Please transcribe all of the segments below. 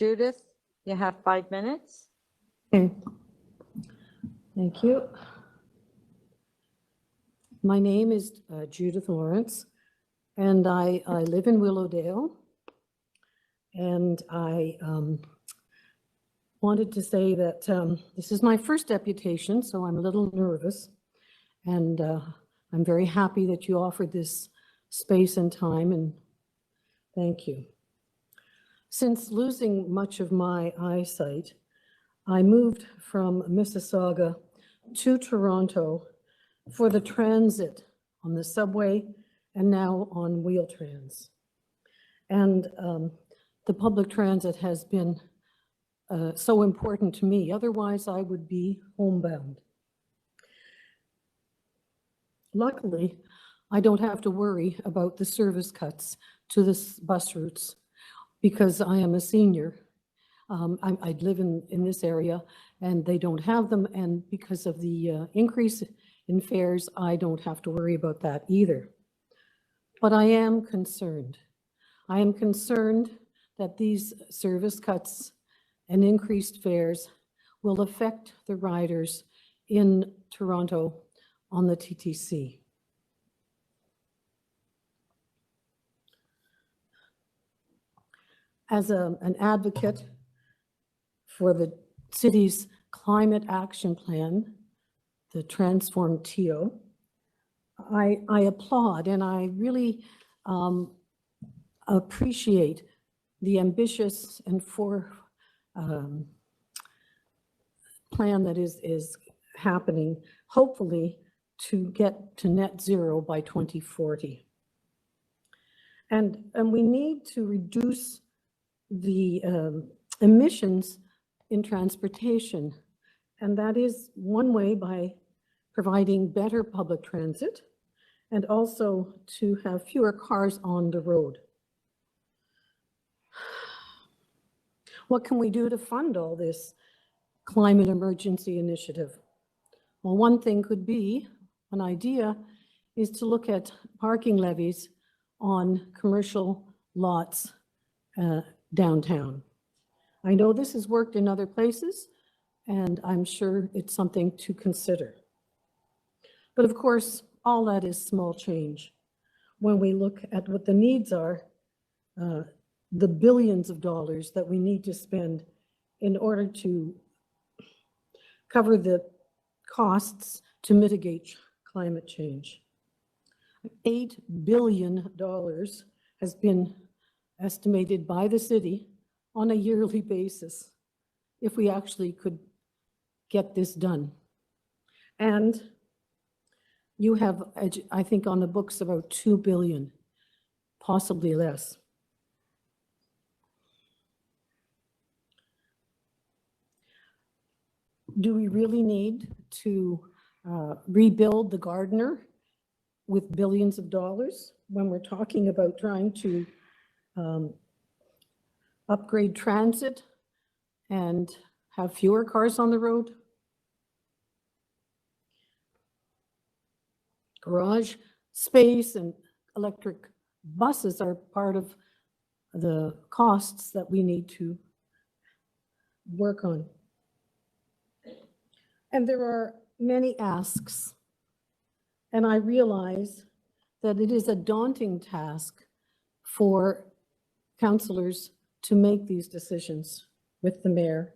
Judith, you have 5 minutes. Okay. Thank you. My name is Judith Lawrence, and I live in Willowdale. And I wanted to say that this is my first deputation, so I'm a little nervous. And I'm very happy that you offered this space and time, and thank you. Since losing much of my eyesight, I moved from Mississauga to Toronto for the transit on the subway and now on Wheel-Trans. And the public transit has been so important to me. Otherwise, I would be homebound. Luckily, I don't have to worry about the service cuts to the bus routes because I am a senior. I live in this area and they don't have them, and because of the increase in fares, I don't have to worry about that either. But I am concerned. I am concerned that these service cuts and increased fares will affect the riders in Toronto on the TTC. As an advocate for the city's climate action plan, the Transform TO, I applaud and I really appreciate the ambitious and plan that is happening, hopefully to get to net zero by 2040. And we need to reduce the emissions in transportation. And that is one way by providing better public transit and also to have fewer cars on the road. What can we do to fund all this climate emergency initiative? Well, one thing could be, an idea is to look at parking levies on commercial lots downtown. I know this has worked in other places, and I'm sure it's something to consider. But of course, all that is small change. When we look at what the needs are, the billions of dollars that we need to spend in order to cover the costs to mitigate climate change. $8 billion has been estimated by the city on a yearly basis if we actually could get this done. And you have, I think, on the books about $2 billion, possibly less. Do we really need to rebuild the Gardiner with billions of dollars when we're talking about trying to upgrade transit and have fewer cars on the road? Garage space and electric buses are part of the costs that we need to work on. And there are many asks, and I realize that it is a daunting task for councillors to make these decisions with the mayor.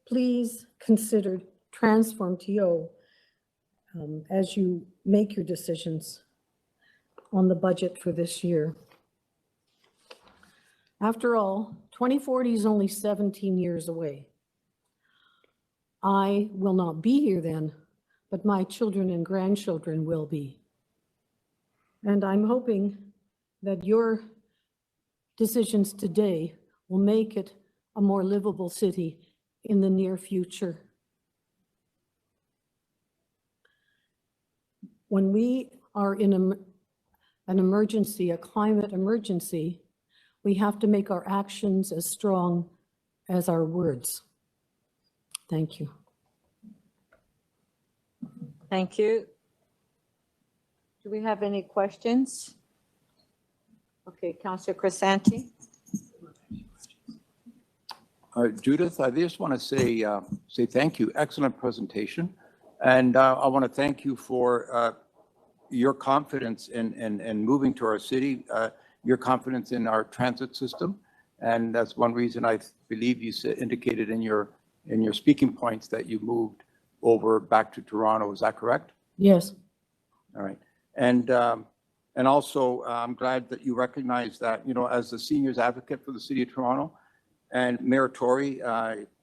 Please consider Transform TO as you make your decisions on the budget for this year. After all, 2040 is only 17 years away. I will not be here then, but my children and grandchildren will be. And I'm hoping that your decisions today will make it a more livable city in the near future. When we are in an emergency, a climate emergency, we have to make our actions as strong as our words. Thank you. Thank you. Do we have any questions? Okay, Councillor Crisanti. Judith, I just want to say thank you. Excellent presentation. And I want to thank you for your confidence in moving to our city, your confidence in our transit system. And that's one reason I believe you indicated in your speaking points that you moved over back to Toronto. Is that correct? Yes. All right. And also, I'm glad that you recognize that, as the seniors advocate for the city of Toronto, and Mayor Tory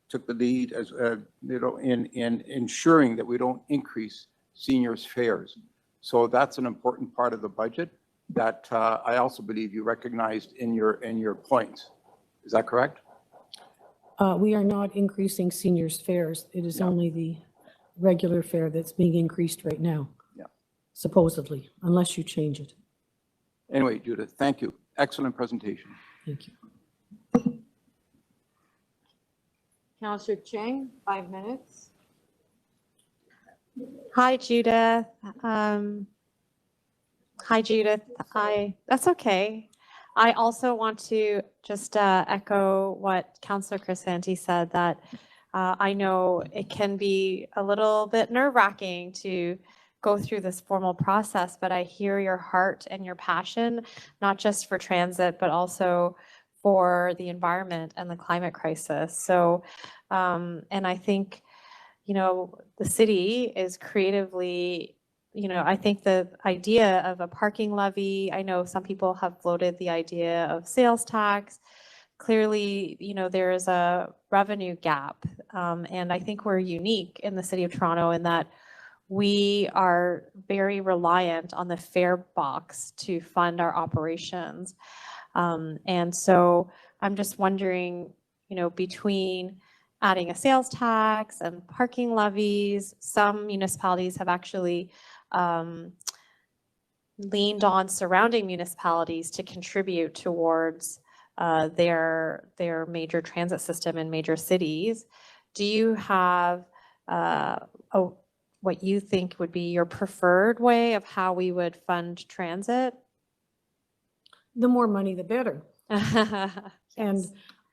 took the lead as, in ensuring that we don't increase seniors' fares. So that's an important part of the budget that I also believe you recognized in your points. Is that correct? We are not increasing seniors' fares. It is only the regular fare that's being increased right now. Yeah. Supposedly, unless you change it. Anyway, Judith, thank you. Excellent presentation. Thank you. Councillor Cheng, 5 minutes. Hi, Judith. Hi, Judith. That's okay. I also want to just echo what Councillor Crisanti said, that I know it can be a little bit nerve-wracking to go through this formal process, but I hear your heart and your passion, not just for transit, but also for the environment and the climate crisis. So, and I think, the city is creatively, I think the idea of a parking levy, I know some people have floated the idea of sales tax. Clearly, there is a revenue gap. And I think we're unique in the city of Toronto in that we are very reliant on the fare box to fund our operations. And so I'm just wondering, between adding a sales tax and parking levies, some municipalities have actually leaned on surrounding municipalities to contribute towards their major transit system in major cities. Do you have what you think would be your preferred way of how we would fund transit? The more money, the better. Yes. And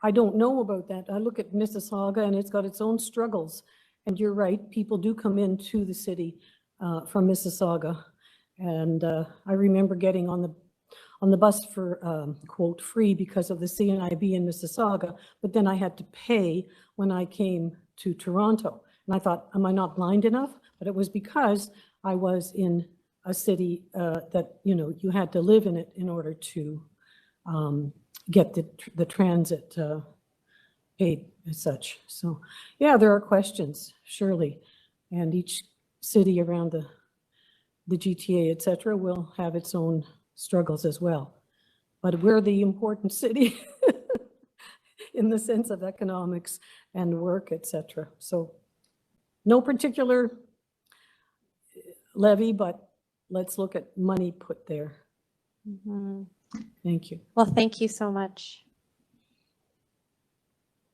I don't know about that. I look at Mississauga and it's got its own struggles. And you're right, people do come into the city from Mississauga. And I remember getting on the bus for quote free because of the CNIB in Mississauga, but then I had to pay when I came to Toronto. And I thought, am I not blind enough? But it was because I was in a city that, you had to live in it in order to get the transit paid as such. So yeah, there are questions, surely. And each city around the GTA, et cetera, will have its own struggles as well. But we're the important city in the sense of economics and work, et cetera. So no particular levy, but let's look at money put there. Mm-hmm. Thank you. Well, thank you so much.